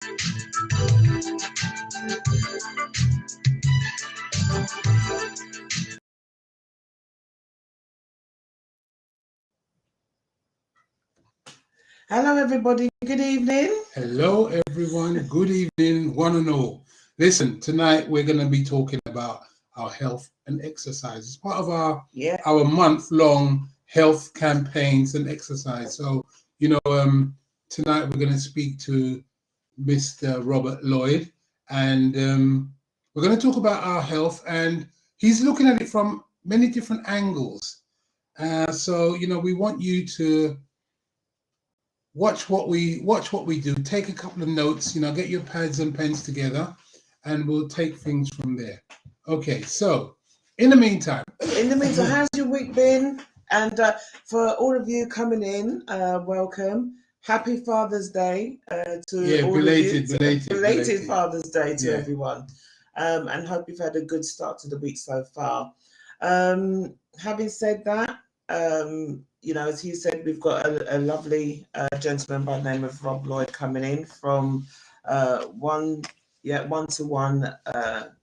Hello, everybody. Good evening. Hello, everyone. Good evening, one and all. Listen, tonight we're going to be talking about our health and exercise. It's part of our month-long health campaigns and exercise. So, tonight we're going to speak to Mr. Robert Lloyd, and we're going to talk about our health, and he's looking at it from many different angles. So, we want you to watch what we do. Take a couple of notes. Get your pads and pens together, and we'll take things from there. Okay. So, in the meantime, how's your week been? And for all of you coming in, welcome. Happy Father's Day to all belated, of you. Belated Father's Day to everyone. And hope you've had a good start to the week so far. Having said that, as he said, we've got a lovely gentleman by the name of Rob Lloyd coming in from One2Onekb,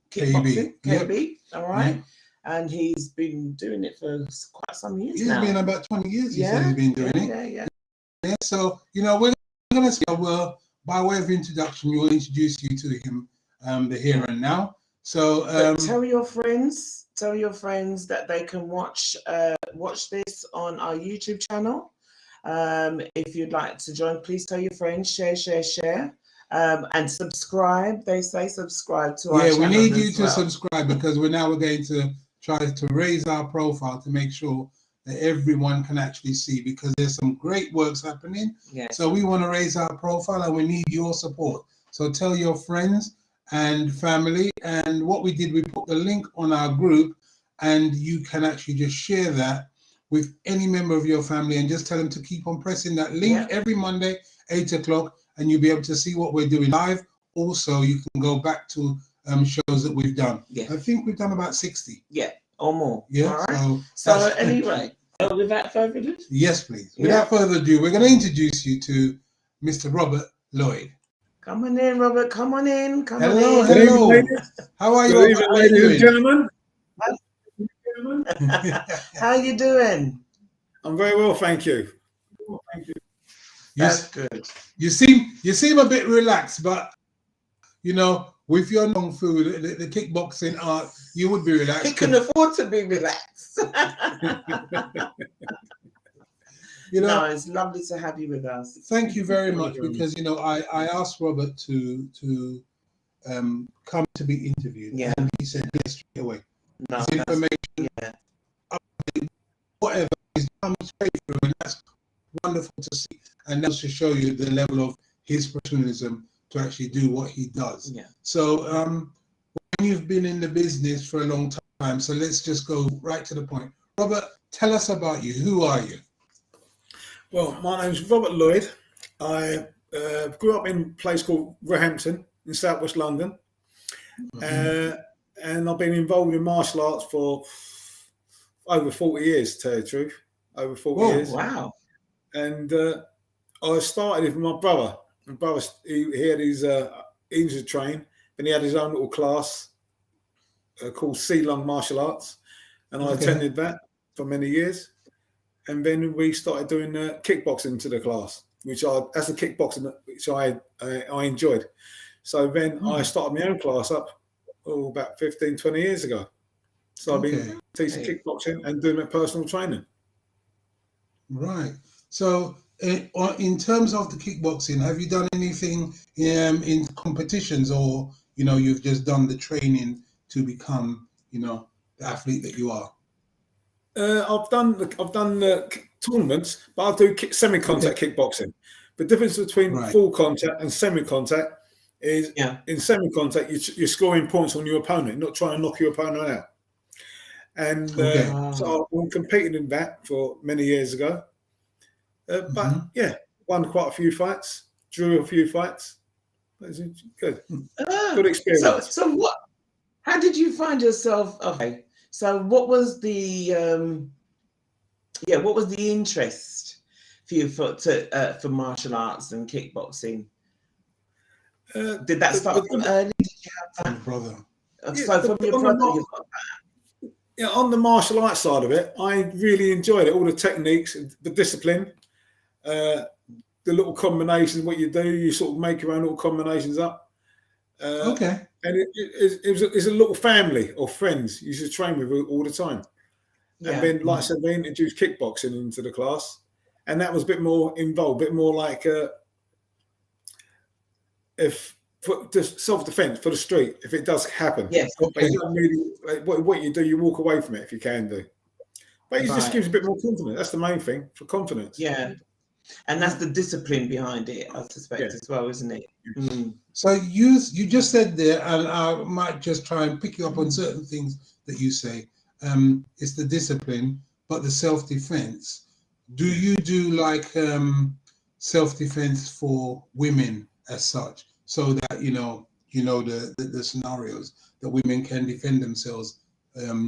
kickboxing, KB, all right? Yep. And he's been doing it for quite some years now. He's been about 20 years, he said he's been doing it. Yeah. So, we're going to see, by way of introduction, we'll introduce you to him, the here and now. So tell your friends that they can watch this on our YouTube channel. If you'd like to join, please tell your friends, share, and subscribe. They say subscribe to our channel. Yeah, we need you to subscribe, because we're going to try to raise our profile to make sure that everyone can actually see, because there's some great works happening. Yes. So we want to raise our profile, and we need your support. So tell your friends and family. And what we did, we put the link on our group, and you can actually just share that with any member of your family, and just tell them to keep on pressing that link every Monday, 8 o'clock, and you'll be able to see what we're doing live. Also, you can go back to shows that we've done. I think we've done about 60. Yeah, or more. Yeah. All right. So anyway, without further ado. Yes, please. Without further ado, we're going to introduce you to Mr. Robert Lloyd. Come on in, Robert. Come on in. Hello. How are you? Good evening, ladies and gentlemen. How are you doing? I'm very well, thank you. That's good. You seem a bit relaxed, but with your long food, the kickboxing art, you would be relaxed. He can afford to be relaxed. No, it's lovely to have you with us. Thank you very much, because I asked Robert to come to be interviewed, and he said yes straight away. No, his information, whatever, is come straight through, and that's wonderful to see, and that's to show you the level of his professionalism to actually do what he does. So when you've been in the business for a long time, so let's just go right to the point. Robert, tell us about you. Who are you? Well, my name's Robert Lloyd. I grew up in a place called Roehampton in southwest London, and I've been involved in martial arts for over 40 years, to tell you the truth. Over 40 years. Wow. And I started with my brother. My brother, he had his, he was a train, and he had his own little class called Sea-Long Martial Arts, and I attended that for many years. And then we started doing kickboxing to the class, that's the kickboxing which I enjoyed. So then I started my own class up about 15, 20 years ago. So I've been teaching kickboxing and doing my personal training. Right. So in terms of the kickboxing, have you done anything in competitions, or you've just done the training to become the athlete that you are? I've done tournaments, but I do semi-contact kickboxing. The difference between full contact and semi-contact is in semi-contact you're scoring points on your opponent, not trying to knock your opponent out. And so I competed in that for many years ago. But won quite a few fights, drew a few fights. It was good. Good experience. So what? How did you find yourself? Okay. So what was the interest for you for martial arts and kickboxing? Did that start from early? Did you have that? Brother. So from your brother, you've got that. Yeah, on the martial arts side of it, I really enjoyed it. All the techniques, the discipline, the little combinations. What you do, you sort of make your own little combinations up. Okay. And it's a little family or friends you should train with all the time. Yeah. And then, like I said, we introduced kickboxing into the class, and that was a bit more involved, a bit more like just self-defense for the street if it does happen. Yes. Okay. But you don't really, what you do, you walk away from it if you can do. But it just gives a bit more confidence. That's the main thing, for confidence. Yeah. And that's the discipline behind it, I suspect, as well, isn't it? Mm. So you just said there, and I might just try and pick you up on certain things that you say. It's the discipline, but the self-defense. Do you do like self-defense for women as such, so that you know the scenarios that women can defend themselves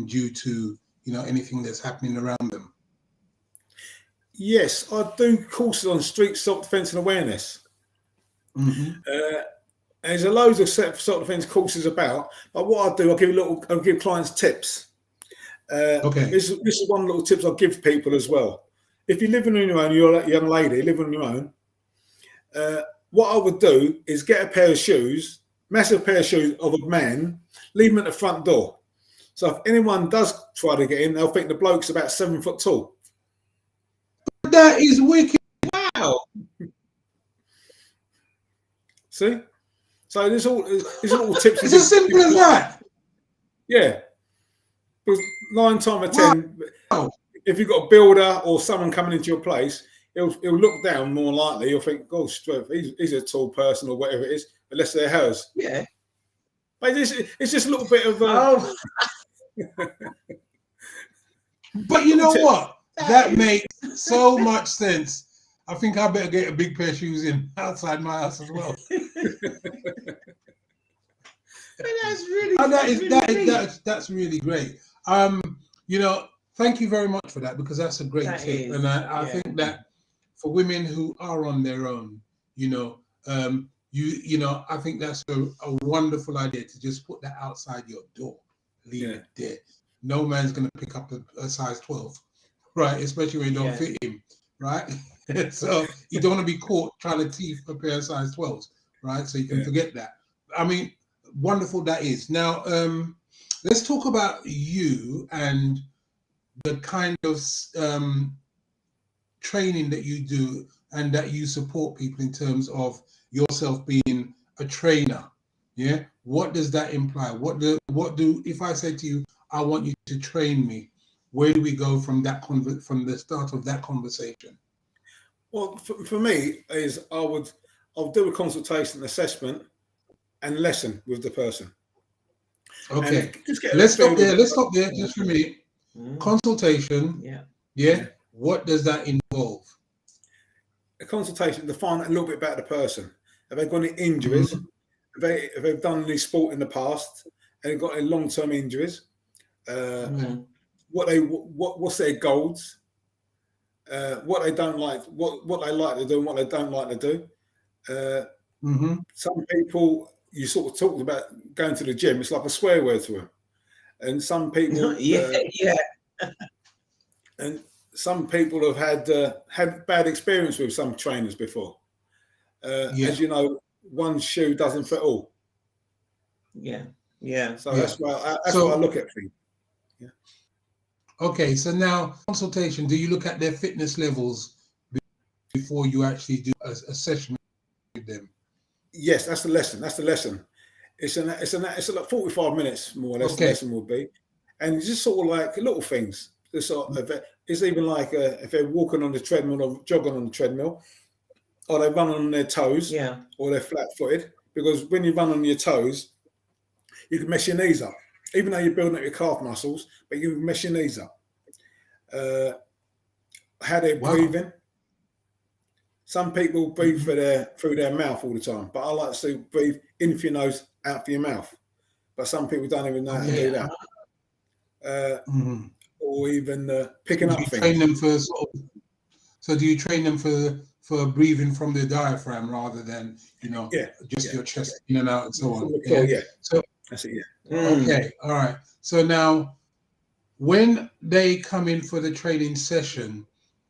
due to anything that's happening around them? Yes, I do courses on street self-defense and awareness. Mm-hmm. There's a loads of self-defense courses about, but what I do, I'll give clients tips. Okay. This is one little tips I'll give people as well. If you're living on your own, you're a young lady living on your own, what I would do is get a pair of shoes, massive pair of shoes of a man, leave them at the front door. So if anyone does try to get in, they'll think the bloke's about 7 foot tall. That is wicked. Wow. See? So there's all tips. It's as simple as that. Yeah. Because 9 times out of 10, if you've got a builder or someone coming into your place, he'll look down more likely. You'll think, gosh, he's a tall person or whatever it is, unless they're hers. Yeah. But it's just a little bit of. But you know what? That makes so much sense. I think I better get a big pair of shoes in outside my house as well. That's really, that's really great. Thank you very much for that, because that's a great tip, and I think that for women who are on their own, I think that's a wonderful idea to just put that outside your door, leave it there. No man's going to pick up a size 12, right? Especially when you don't fit him, right? So you don't want to be caught trying to teeth a pair of size 12s, right? So you can forget that. I mean, wonderful that is. Now, let's talk about you and the kind of training that you do and that you support people in terms of yourself being a trainer. Yeah, what does that imply? What do if I say to you, I want you to train me, where do we go from that from the start of that conversation? Well, for me is I'll do a consultation, assessment, and lesson with the person. Okay, let's stop there. Let's stop there just for a minute. Consultation. Yeah. What does that involve? A consultation to find out a little bit about the person. Have they got any injuries? Have they done any sport in the past? Have they got any long-term injuries? What's their goals? What they don't like, what they like to do, and what they don't like to do. Some people, you sort of talked about going to the gym. It's like a swear word to them. And some people, and some people have had bad experience with some trainers before. As you know, one shoe doesn't fit all. So that's why I look at things. Okay, so now consultation. Do you look at their fitness levels before you actually do a session with them? Yes, that's the lesson. It's like 45 minutes more or less. The lesson will be, and it's just sort of like little things. It's even like if they're walking on the treadmill or jogging on the treadmill, or they run on their toes, or they're flat-footed. Because when you run on your toes, you can mess your knees up. Even though you're building up your calf muscles, but you can mess your knees up. How they're breathing. Some people breathe through their mouth all the time, but I like to breathe in for your nose, out for your mouth. But some people don't even know how to do that. Or even picking up things. Train them for do you train them for for breathing from the diaphragm rather than, you know, just your chest in and out and so on. So that's it. Okay, all right. So now, when they come in for the training session,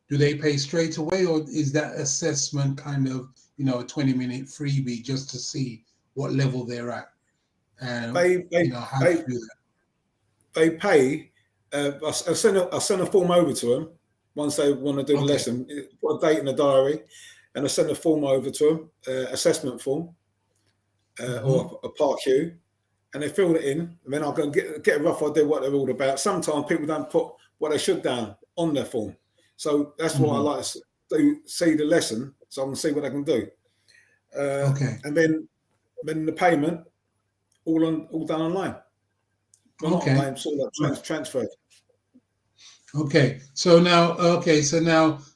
do they pay straight away, or is that assessment kind of, you know, a 20-minute freebie just to see what level they're at? And you know, how to do that? They pay. I send a form over to them once they want to do the lesson. Put a date in the diary, and I send a form over to them, assessment form, or a part Q, and they fill it in. And then I can get a rough idea what they're all about. Sometimes people don't put what they should down on their form, so that's why I like to see the lesson, so I can see what I can do. And then the payment all done online. Well, not online, sort of transferred. Okay. So now,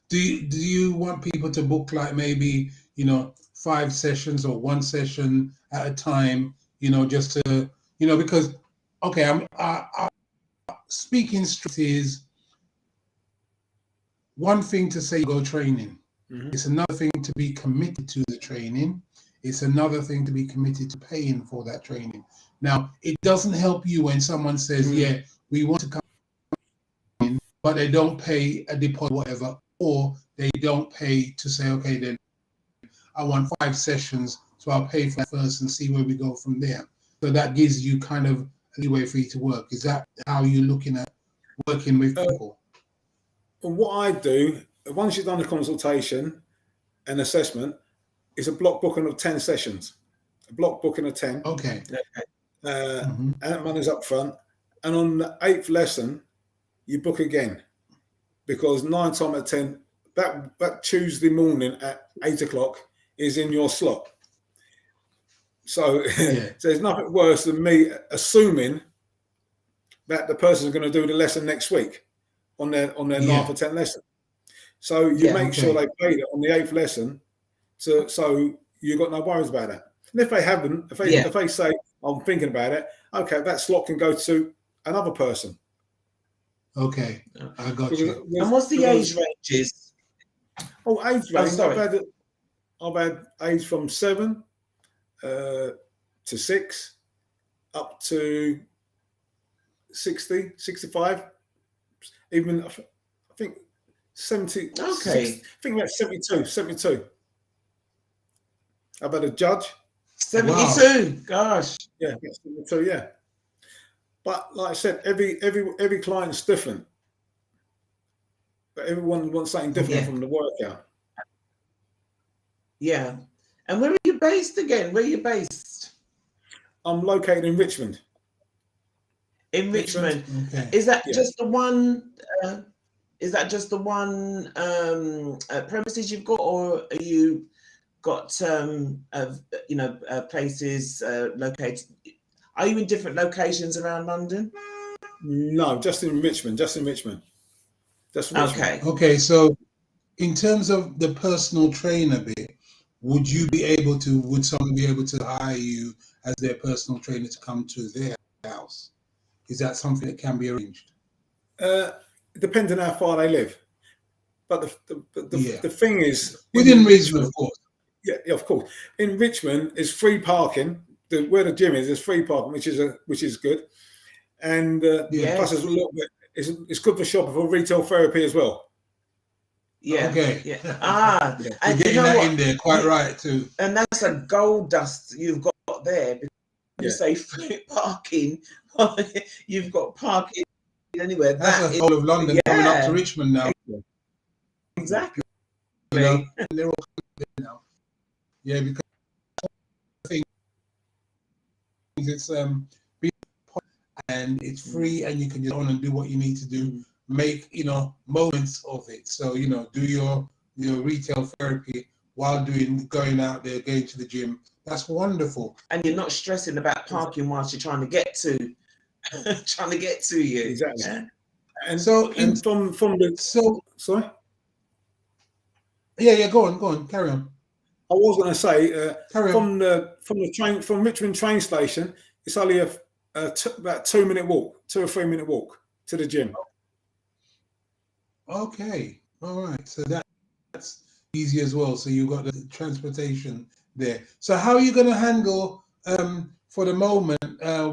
do you want people to book like maybe, you know, 5 sessions or 1 session at a time, you know, just to, you know, because, I'm speaking straight is one thing to say go training. It's another thing to be committed to the training. It's another thing to be committed to paying for that training. Now, it doesn't help you when someone says, yeah, we want to come in, but they don't pay a deposit, whatever, or they don't pay to say, okay, then I want 5 sessions, so I'll pay for that first and see where we go from there. So that gives you kind of a leeway for you to work. Is that how you're looking at working with people? What I do, once you've done the consultation and assessment, is a block booking of 10 sessions. A block booking of 10. Okay. And that money's up front. And on the 8th lesson, you book again. Because 9 times out of 10, that Tuesday morning at 8 o'clock is in your slot. So, so there's nothing worse than me assuming that the person's going to do the lesson next week on their 9th or 10th lesson. So you make sure they paid it on the 8th lesson, so you've got no worries about that. And if they haven't, if they say, I'm thinking about it, okay, that slot can go to another person. Okay, I got you. And what's the age ranges? Oh, age range. I've had age from 7 to 6 up to 60, 65, even I think 70. Okay. 60, I think that's 72. I've had a judge. 72. Wow. Gosh. Yeah, 72. Yeah. But like I said, every client's different. But everyone wants something different from the workout. Yeah. And where are you based again? Where are you based? I'm located in Richmond. In Richmond. Okay. Is that just the one? Is that just the one premises you've got, or are you got places located? Are you in different locations around London? No, just in Richmond. Just in Richmond. Okay. Okay. So, in terms of the personal trainer bit, would someone be able to hire you as their personal trainer to come to their house? Is that something that can be arranged? Depending on how far they live. But the thing is, within reason, of course. Yeah, of course. In Richmond, it's free parking. Where the gym is, there's free parking, which is good. And plus, there's a little bit. It's good for shopping, for retail therapy as well. Yeah. Okay. Yeah. And you're getting that in there, quite right too. And that's a gold dust you've got there. Because you say free parking, you've got parking anywhere. That's the whole of London coming up to Richmond now. Exactly. You know, and they're all there now. Yeah, because I think it's and it's free, and you can just go on and do what you need to do. Make moments of it. So do your retail therapy while going out there, going to the gym. That's wonderful. And you're not stressing about parking whilst you're trying to get to you. Exactly. Yeah? And so sorry. Yeah. Go on. Carry on. I was going to say from Richmond train station, it's only about 2 minute walk, 2 or 3 minute walk to the gym. Okay, all right. So that's easy as well. So you've got the transportation there. So how are you going to handle, for the moment,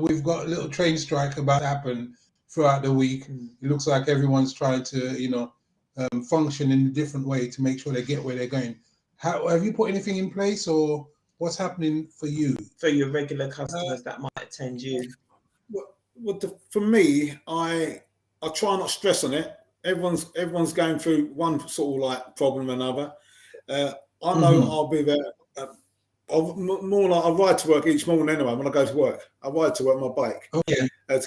we've got a little train strike about to happen throughout the week. It looks like everyone's trying to, you know, function in a different way to make sure they get where they're going. How have you put anything in place, or what's happening for you? For your regular customers that might attend you? For me, I try not to stress on it. Everyone's going through one sort of like problem or another. I know I'll be there. More like I ride to work each morning anyway. When I go to work, I ride to work on my bike to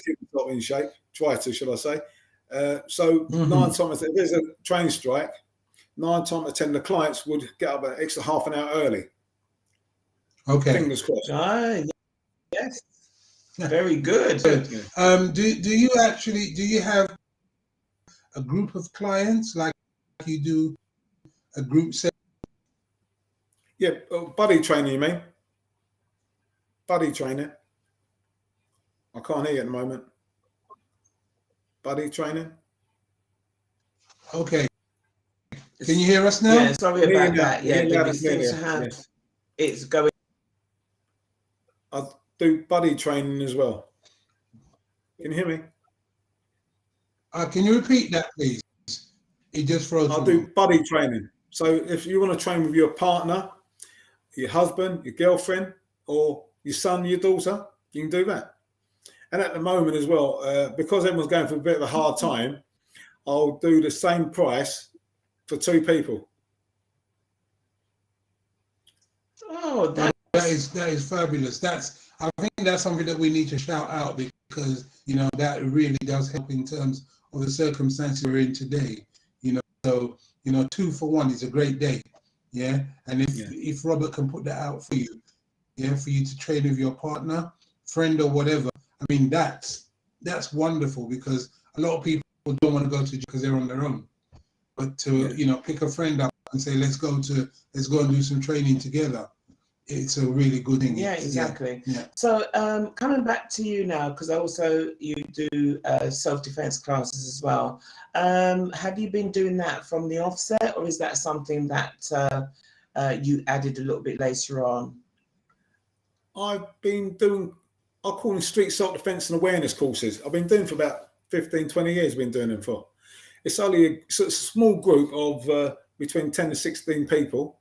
keep myself in shape. Try to, should I say? So 9 times if there's a train strike, 9 times out of 10 the clients would get up an extra half an hour early. Okay. Fingers crossed. Yes. Very good. Do you have a group of clients like you do a group set? Yeah, buddy training, you mean? Buddy training. I can't hear you at the moment. Buddy training. Okay. Can you hear us now? Yeah, sorry about that. Yeah, it seems to have it's going. I do buddy training as well. Can you hear me? Can you repeat that, please? It just froze. I do buddy training. So if you want to train with your partner, your husband, your girlfriend, or your son, your daughter, you can do that. And at the moment as well, because everyone's going through a bit of a hard time, I'll do the same price for 2 people. Oh, that is fabulous. I think that's something that we need to shout out, because you know that really does help in terms of the circumstances we're in today. You know, so you know, 2 for 1 is a great day. Yeah, and if Robert can put that out for you, for you to train with your partner, friend, or whatever, I mean that's wonderful, because a lot of people don't want to go to gym because they're on their own, but to you know, pick a friend up and say let's go and do some training together. It's a really good thing. Yeah, exactly. Yeah. So coming back to you now, because also you do self-defense classes as well. Have you been doing that from the offset, or is that something that you added a little bit later on? I've been doing, I call them street self-defense and awareness courses. I've been doing for about 15, 20 years. I've been doing them for. It's only a small group of between 10 to 16 people.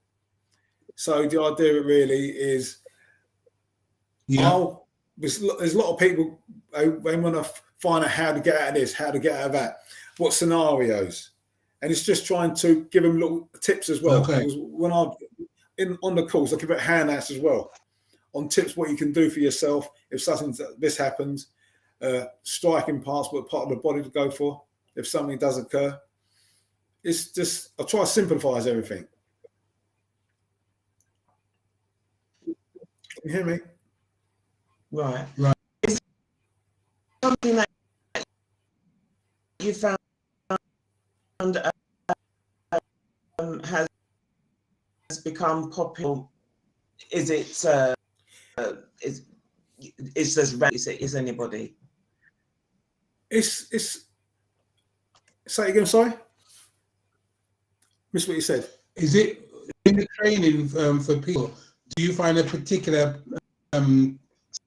So the idea really is, there's a lot of people, they want to find out how to get out of this, how to get out of that, what scenarios, and it's just trying to give them little tips as well. Okay. Because when on the course, I give out handouts as well on tips what you can do for yourself if something this happens, striking parts, what part of the body to go for if something does occur. It's just, I try to simplify everything. Can you hear me? Right. Is something that you found has become popular? Is it is anybody? It's say again, sorry? Missed what you said. Is it in the training for people? Do you find a particular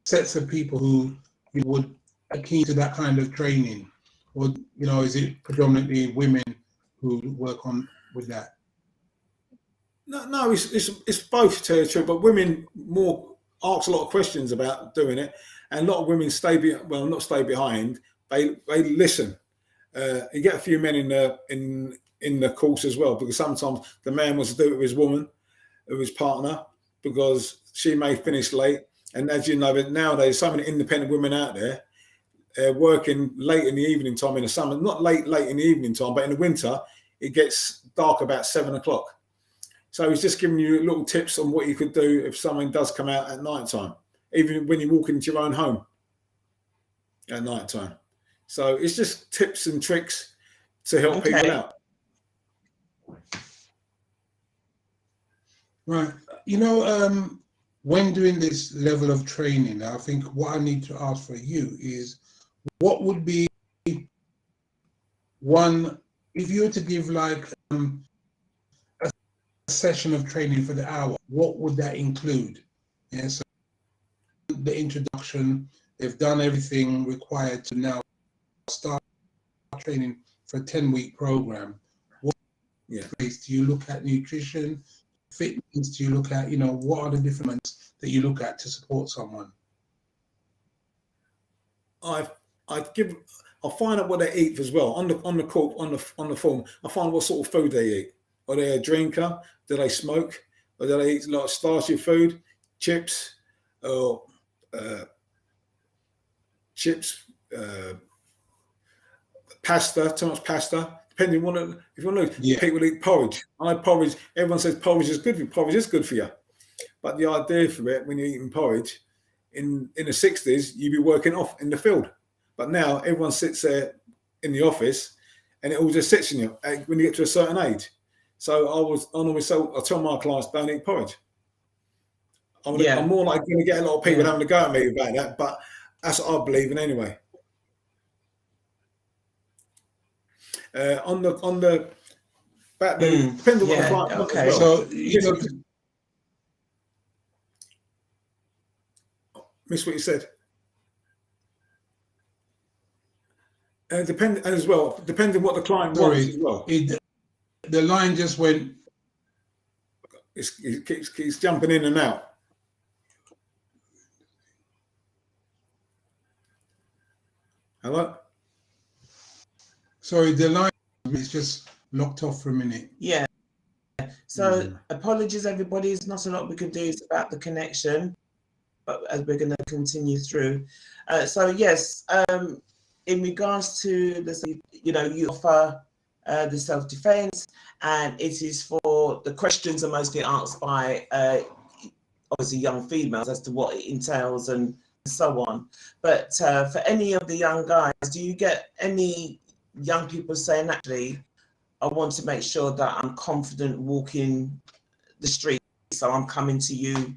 sets of people who would are keen to that kind of training, or you know, is it predominantly women who work on with that? No, it's both territory, but women more ask a lot of questions about doing it, and a lot of women not stay behind. They listen. You get a few men in the course as well, because sometimes the man wants to do it with his woman, with his partner, because she may finish late. And as you know, nowadays, so many independent women out there working late in the evening time in the summer, not late in the evening time, but in the winter, it gets dark about 7 o'clock. So he's just giving you little tips on what you could do if something does come out at night time, even when you walk into your own home at night time. So it's just tips and tricks to help people out. Right. You know, when doing this level of training, I think what I need to ask for you is, what would be one, if you were to give like a session of training for the hour, what would that include? Yeah, so the introduction, they've done everything required to now start training for a 10-week program. What place do you look at? Nutrition, fitness? Do you look at, what are the different ones that you look at to support someone? I'll find out what they eat as well on the form. I find what sort of food they eat. Are they a drinker? Do they smoke? Or do they eat like starchy food, chips, or pasta? Too much pasta. Depending on if you want to, people eat porridge. I know porridge. Everyone says porridge is good for you. Porridge is good for you, but the idea for it when you're eating porridge in the 60s, you'd be working off in the field, but now everyone sits there in the office, and it all just sits in you when you get to a certain age. So I tell my clients, don't eat porridge. I'm more like going to get a lot of people having to go at me about that, but that's what I believe in anyway. On the back, depends on what the client wants as well. So miss what you said. Depending on what the client wants as well. The line just went. It keeps jumping in and out. Hello? Sorry, the line is just locked off for a minute. Yeah. So apologies, everybody. There's not a lot we can do. It's about the connection, but as we're going to continue through. So yes, in regards to this, you offer the self-defense, and it is for the questions are mostly asked by obviously young females as to what it entails and so on. But for any of the young guys, do you get any young people saying, actually, I want to make sure that I'm confident walking the street, so I'm coming to you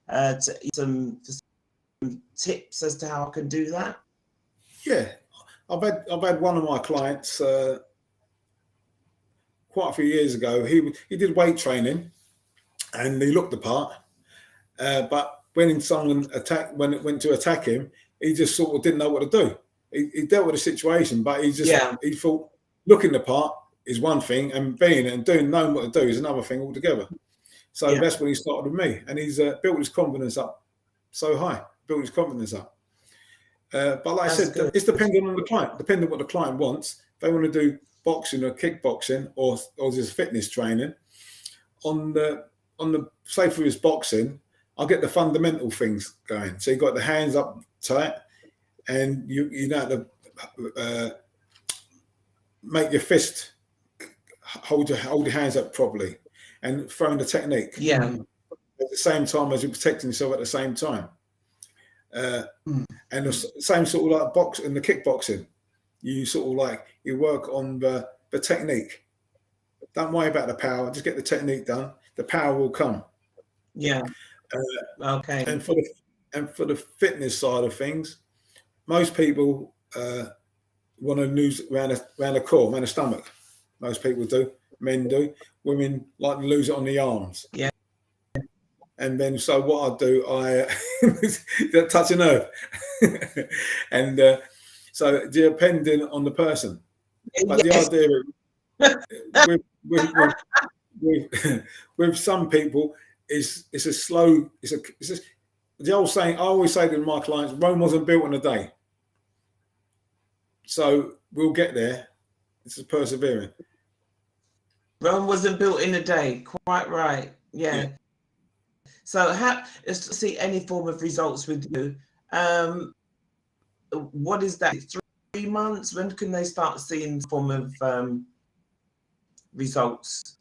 to some tips as to how I can do that? Yeah, I've had one of my clients quite a few years ago. He did weight training, and he looked the part, but when someone went to attack him, he just sort of didn't know what to do. He dealt with the situation, but he thought looking the part is one thing, and being it and knowing what to do is another thing altogether. So that's when he started with me, and he's built his confidence up so high. But like I said, it's depending on the client, depending on what the client wants. If they want to do boxing or kickboxing or just fitness training, on the say for his boxing, I'll get the fundamental things going. So you got the hands up tight, and you know to make your fist hold your hands up properly, and throwing the technique. Yeah. At the same time as you're protecting yourself at the same time. And the same sort of like boxing and the kickboxing. You sort of like you work on the technique. Don't worry about the power. Just get the technique done. The power will come. Yeah. Okay. And for the fitness side of things, most people want to lose around the core, around the stomach. Most people do. Men do. Women like to lose it on the arms. Yeah. And then, so what I do, I touch a nerve, and so depending on the person. But the idea with some people is the old saying. I always say to my clients, Rome wasn't built in a day, so we'll get there. It's persevering. Rome wasn't built in a day. Quite right. Yeah. So let's see any form of results with you. What is that? 3 months? When can they start seeing form of results?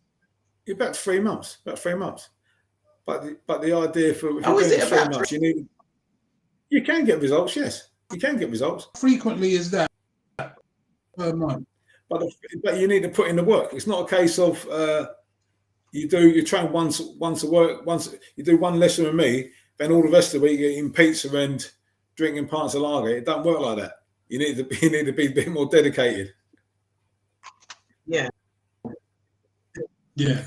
About 3 months. About 3 months. But the idea for is it 3 months, you can get results. Yes, you can get results. Frequently is that per month? But you need to put in the work. It's not a case of you train once you do one lesson with me, then all the rest of the week you're eating pizza and drinking pints of lager. It don't work like that. You need to be a bit more dedicated. Yeah. Yeah.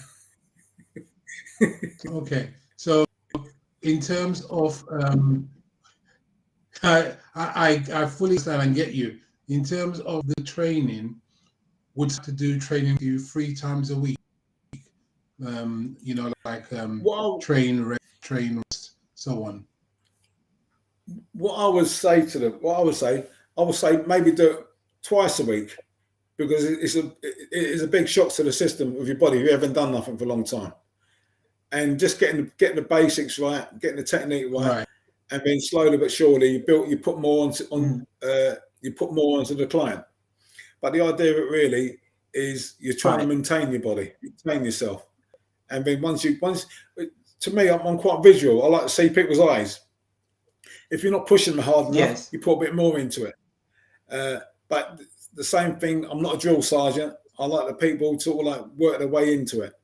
Okay, so in terms of I fully understand and get you. In terms of the training, would you have to do training for you 3 times a week? You know, like train, rest, so on. What I would say to them, I would say maybe do it twice a week, because it's a big shock to the system of your body if you haven't done nothing for a long time. And just getting the basics right, getting the technique right, and then slowly but surely you put more onto the client. But the idea of it really is you're trying to maintain your body, maintain yourself. And then once to me, I'm quite visual. I like to see people's eyes. If you're not pushing them hard enough, you put a bit more into it. But the same thing, I'm not a drill sergeant. I like the people sort of like work their way into it.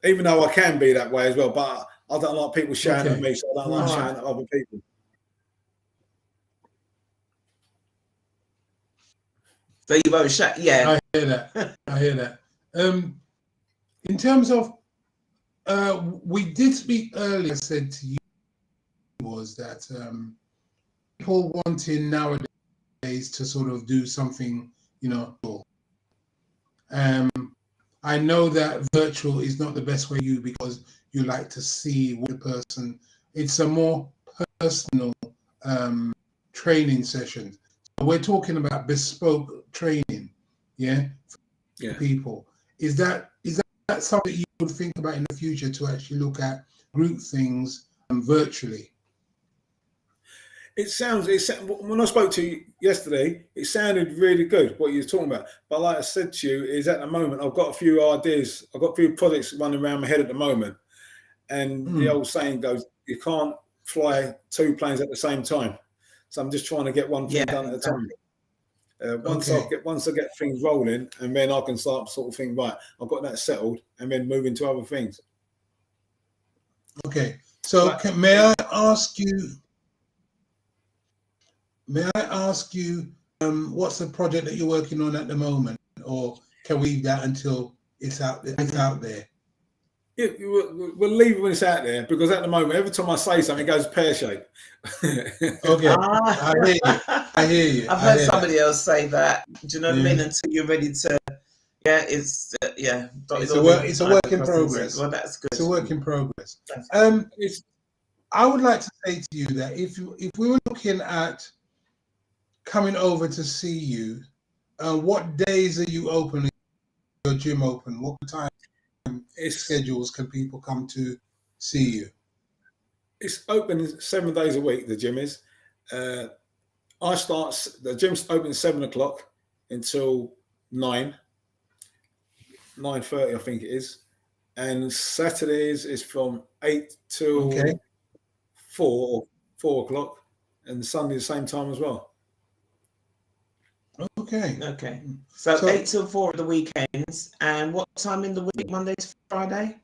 Even though I can be that way as well, but I don't like people shouting at me, so I don't like shouting at other people. So you won't shout, I hear that. I hear that. In terms of, we did speak earlier, I said to you, was that people wanting nowadays to sort of do something, you know. I know that virtual is not the best way you, because you like to see what the person. It's a more personal training session. So we're talking about bespoke training, for people. Is that something you would think about in the future, to actually look at group things virtually? It sounds, when I spoke to you yesterday, it sounded really good what you were talking about. But like I said to you, is at the moment I've got a few ideas, I've got a few projects running around my head at the moment, and the old saying goes, you can't fly 2 planes at the same time. So I'm just trying to get one thing done at a time. Once I get things rolling, and then I can start sort of thinking, right, I've got that settled, and then move into other things. Okay, so may I ask you? What's the project that you're working on at the moment, or can we leave that until it's out there? Yeah, we'll leave it when it's out there, because at the moment, every time I say something, it goes pear-shaped. Okay, I hear you. I've heard somebody else say that. Do you know what I mean? Until you're ready to, it's a work in progress. Well, that's good. It's a work in progress. I would like to say to you that if we were looking at coming over to see you, what days are you open? Your gym open? What time schedules can people come to see you? It's open 7 days a week. The gym is. The gym's open 7 o'clock until 9:30, I think it is, and Saturdays is from 8 till 4 o'clock, and Sunday the same time as well. Okay. So 8 till 4 of the weekends, and what time in the week? Monday to Friday?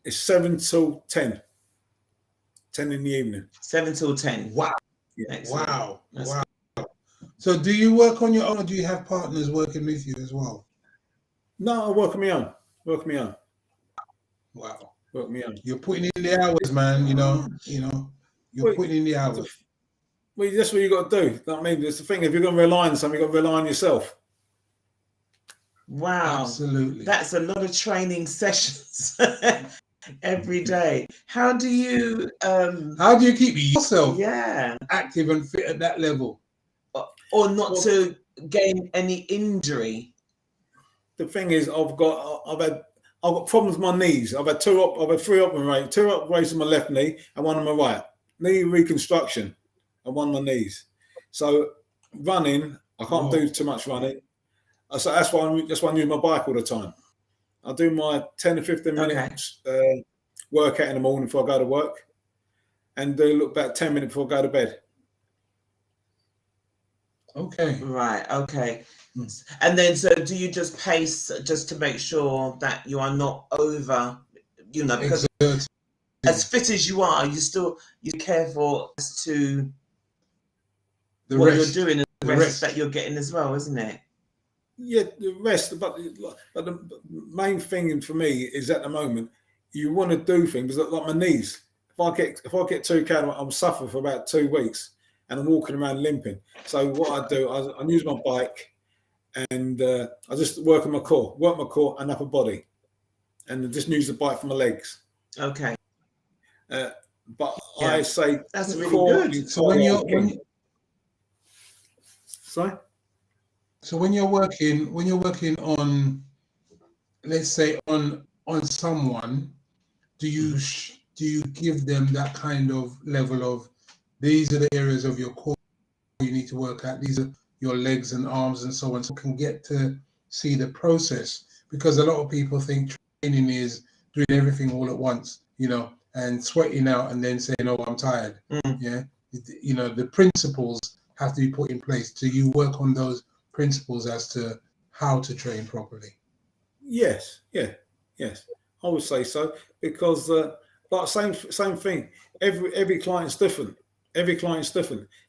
It's 7 till 10. 10 in the evening. 7 till 10. Wow. Yeah. Wow. So do you work on your own, or do you have partners working with you as well? No, I work on my own. Wow. Work on my own. You're putting in the hours, man. You're putting in the hours. Well, that's what you got to do. I mean, it's the thing. If you're going to rely on something, you've got to rely on yourself. Wow. Absolutely. That's a lot of training sessions every day. How do you keep yourself active and fit at that level? Or not to gain any injury? The thing is, I've got problems with my knees. I've had 3 operations, 2 operations on my left knee and 1 on my right. Knee reconstruction and 1 on my knees. So running, I can't do too much running. So that's why I use my bike all the time. I do my 10 to 15 minutes workout in the morning before I go to work, and do about 10 minutes before I go to bed. Okay. Right. Okay. And then, so do you just pace just to make sure that you are not over, because as fit as you are, you're careful as to what you're doing and the rest that you're getting as well, isn't it? Yeah, the rest. But the main thing for me is at the moment you want to do things like my knees. If I get too carried, I'm suffering for about 2 weeks, and I'm walking around limping. So what I do, I use my bike, and I just work my core and upper body, and I just use the bike for my legs. Okay. But I say that's really good. So when you're working on, let's say on someone, do you give them that kind of level of, these are the areas of your core you need to work at, these are your legs and arms and so on, so can get to see the process? Because a lot of people think training is doing everything all at once, and sweating out and then saying, oh, I'm tired. Yeah, the principles have to be put in place. Do you work on those principles as to how to train properly? Yes, I would say so, because but same thing. Every client's different.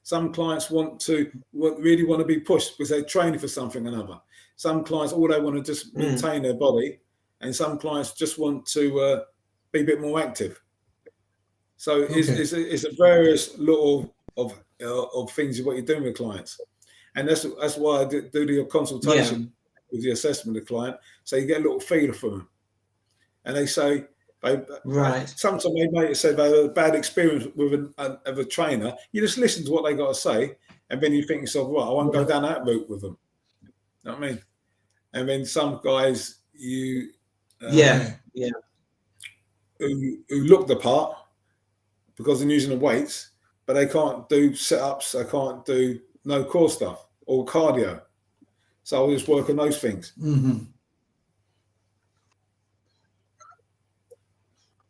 Some clients really want to be pushed because they're training for something or another. Some clients, all they want to just maintain their body, and some clients just want to be a bit more active. So it's a various lot of things what you're doing with clients, and that's why I do the consultation with the assessment of the client, so you get a little feeler from them, and they say. Sometimes they may say they had a bad experience with a trainer. You just listen to what they got to say, and then you think to yourself, right, I won't go down that route with them. You know what I mean? And then some guys who look the part because they're using the weights, but they can't do sit-ups, they can't do no core stuff or cardio. So I'll just work on those things.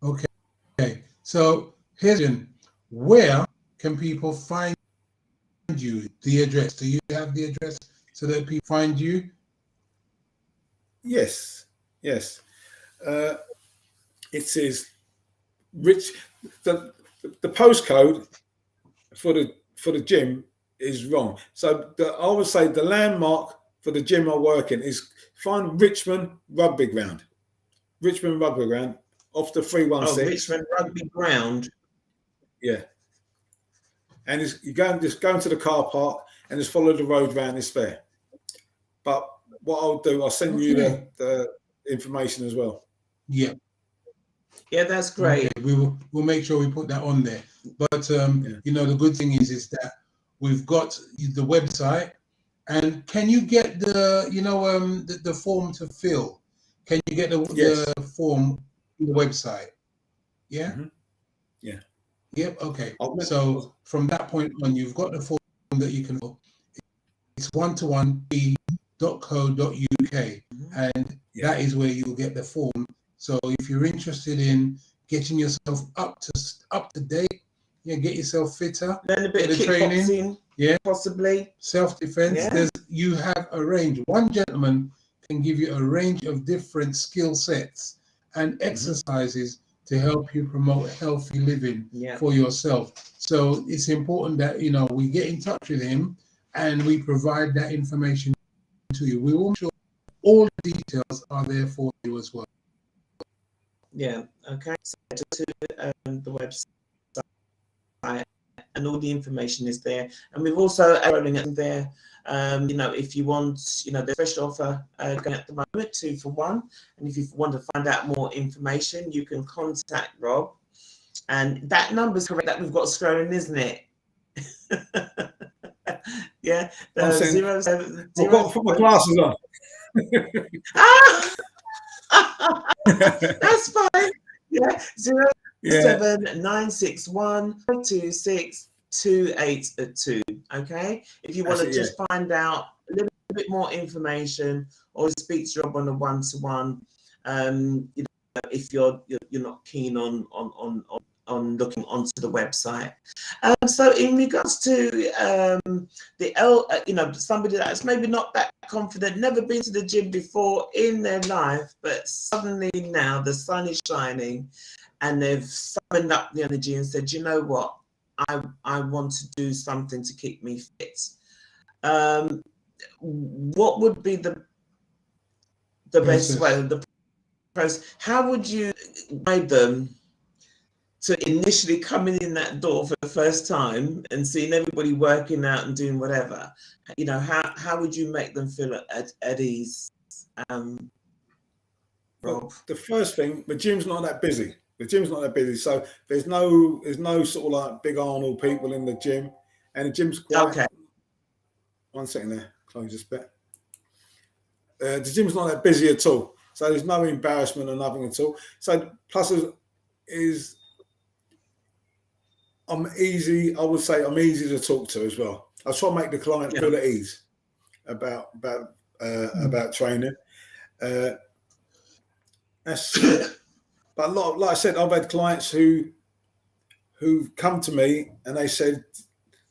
Okay. So here's where can people find you? The address. Do you have the address so that people find you? Yes. It is Rich. The postcode for the gym is wrong. So I would say the landmark for the gym I work in is find Richmond Rugby Ground. Richmond Rugby Ground. Off the 316. Richmond Rugby Ground. Yeah. And you just go into the car park and just follow the road round. It's there. But what I'll do, I'll send you the information as well. Yeah. Yeah, that's great. Okay. We'll make sure we put that on there. But the good thing is that we've got the website, and can you get the form to fill? Can you get the form? The website, yeah. Yep. Okay. So from that point on, you've got the form that you can fill. It's one2onekb.co.uk, and that is where you'll get the form. So if you're interested in getting yourself up to date, get yourself fitter, learn a bit of training, possibly self-defense. You have a range. One gentleman can give you a range of different skill sets and exercises to help you promote healthy living for yourself. So it's important that we get in touch with him and we provide that information to you. We will make sure all the details are there for you as well. Yeah. Okay. So to the website, and all the information is there, and we've also rolling it there. If you want, the special offer going at the moment, 2 for 1. And if you want to find out more information, you can contact Rob. And that number's correct that we've got scrolling, isn't it? Yeah. I've got to put my glasses on. That's fine. Yeah. 07961262882. Okay. If you want to just find out a little bit more information or speak to Rob on a one-to-one, if you're not keen on looking onto the website. So in regards to somebody that's maybe not that confident, never been to the gym before in their life, but suddenly now the sun is shining and they've summoned up the energy and said, you know what, I want to do something to keep me fit. What would be the best way, the process. How would you guide them to initially coming in that door for the first time and seeing everybody working out and doing whatever? You know, how would you make them feel at ease? Well, the first thing, the gym's not that busy. The gym's not that busy, so there's no sort of like big Arnold people in the gym, and the gym's quite. Okay. 1 second there, close this bit. The gym's not that busy at all, so there's no embarrassment or nothing at all. So plus is I'm easy. I would say I'm easy to talk to as well. I try to make the client feel at ease about training. But a lot, like I said, I've had clients who've come to me and they said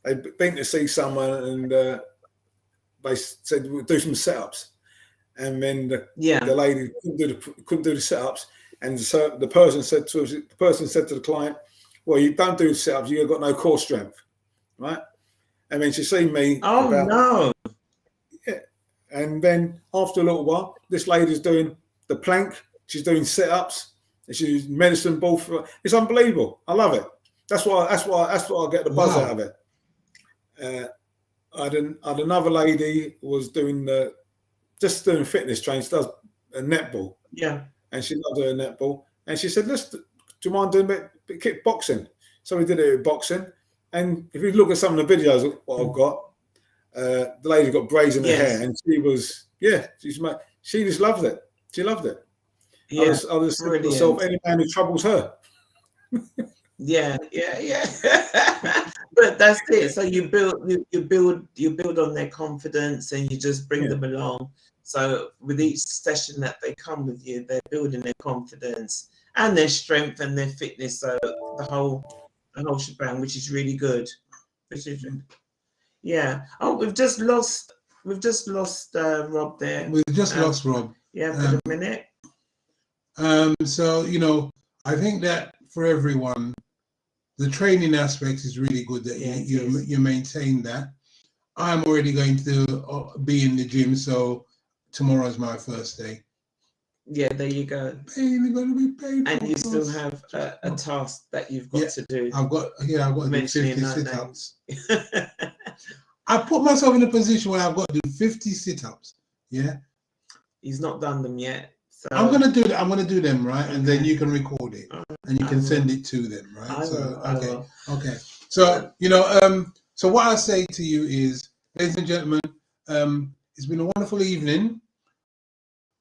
they've been to see someone and they said we'll do some setups, and then the lady couldn't do the setups, and so the person said to the client, "Well, you don't do the setups, you've got no core strength, right?" And then she seen me. Oh no! Yeah, and then after a little while, this lady's doing the plank. She's doing sit-ups. And she's medicine ball for. It's unbelievable. I love it. That's why I get the buzz out of it. I had another lady was doing just doing fitness training. She does a netball. Yeah. And she loved doing netball. And she said, do you mind doing a bit of kickboxing? So we did it with boxing. And if you look at some of the videos of what I've got, the lady got braids in her hair, and she just loved it. She loved it. Yeah, I was thinking to myself, any man who troubles her. Yeah. But that's it. So you build on their confidence, and you just bring them along. So with each session that they come with you, they're building their confidence and their strength and their fitness. So the whole shebang, which is really good. Yeah. Oh, we've just lost Rob there. We've just lost Rob. Yeah, for a minute. So, you know, I think that for everyone, the training aspect is really good that you maintain that. I'm already going to be in the gym, so tomorrow is my first day. Yeah, there you go. You're going to be paid. And you still have a task that you've got to do. I've got to do 50 sit-ups. I put myself in a position where I've got to do 50 sit-ups. Yeah. He's not done them yet. So I'm gonna do that. I'm gonna do them, right? And then you can record it and you can send it to them, right? Okay. So you know, so what I say to you is, ladies and gentlemen, it's been a wonderful evening.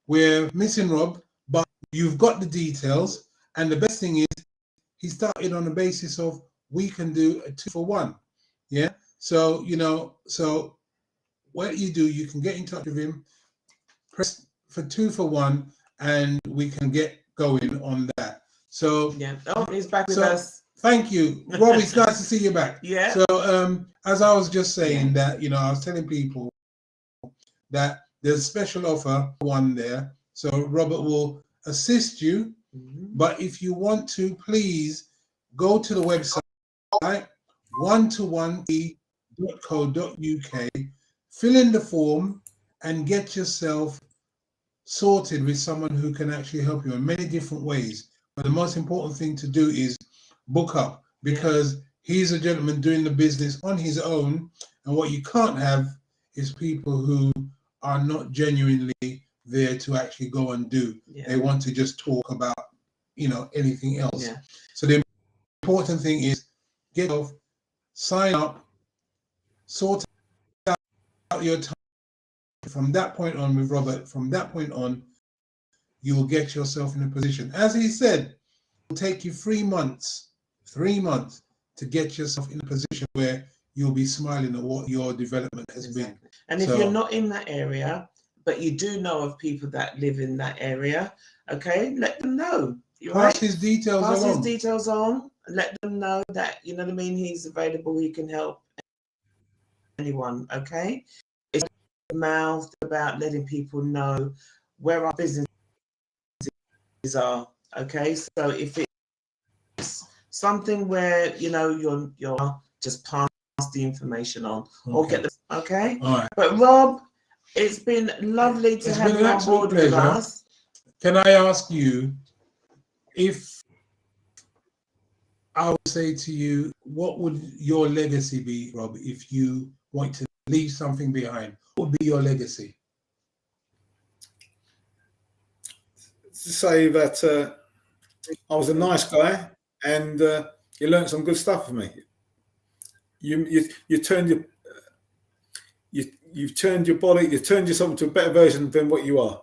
We're missing Rob, but you've got the details, and the best thing is he started on the basis of we can do a 2-for-1. Yeah. So you know, so what you do, you can get in touch with him, press for 2-for-1. And we can get going on that. So he's back with us. Thank you, Rob. It's nice to see you back. Yeah. So as I was just saying that, you know, I was telling people that there's a special offer one there. So Robert will assist you. But if you want to, please go to the website, One2Onekb.co.uk, fill in the form, and get yourself sorted with someone who can actually help you in many different ways. But the most important thing to do is book up, because he's a gentleman doing the business on his own. And what you can't have is people who are not genuinely there to actually go and do. They want to just talk about, you know, anything else. So the important thing is get off, sign up, sort out your time. From that point on with Robert, from that point on, you will get yourself in a position. As he said, it will take you 3 months to get yourself in a position where you'll be smiling at what your development has been. And if you're not in that area, but you do know of people that live in that area, okay, let them know. Pass his details on. Pass his details on. Let them know that, you know what I mean, he's available, he can help anyone, okay? It's mouth about letting people know where our businesses are, okay? So if it's something where, you know, you're just pass the information on, or get the, okay? All right. But Rob, it's been lovely to have you on board with us. can I ask you, if I would say to you, what would your legacy be, Rob, if you want to leave something behind? What would be your legacy? To say that I was a nice guy, and you learned some good stuff from me. You turned your you've turned your body, you turned yourself into a better version than what you are.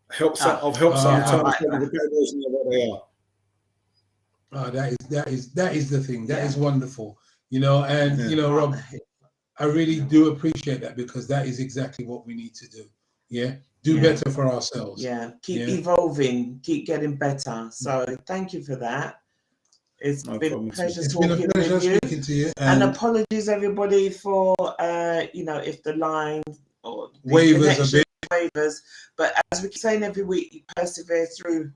I've helped some turn themselves into a better version of what they are. Oh, that is the thing. That is wonderful. You know, and you know, Rob, I really do appreciate that, because that is exactly what we need to do. Yeah. Do better for ourselves. Yeah. Keep evolving, keep getting better. So thank you for that. It's been a pleasure talking with you. Speaking to you. And apologies everybody for you know, if the line or the waivers waivers, but as we keep saying every week, you persevere through.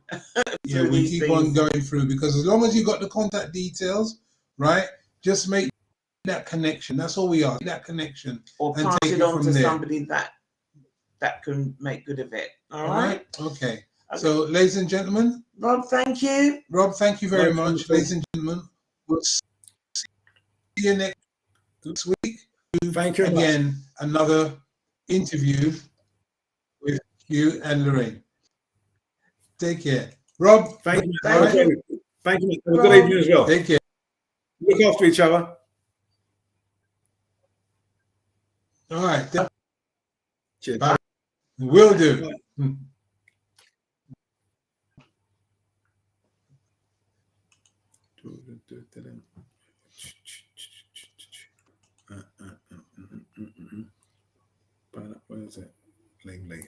Yeah, we keep on going through, because as long as you got the contact details, right, just make that connection. That's all we are. That connection, or pass it on to somebody that can make good of it. All right. Okay. So, ladies and gentlemen, Rob, thank you. Rob, thank you very much. Ladies and gentlemen, we'll see you next week. Thank you again. Another interview with you and Lorraine. Take care. Rob, thank you. Thank you. Thank you. Have a good evening as well. Take care. Look after each other. All right. Cheers. Bye. Will do. Where is it? Ling.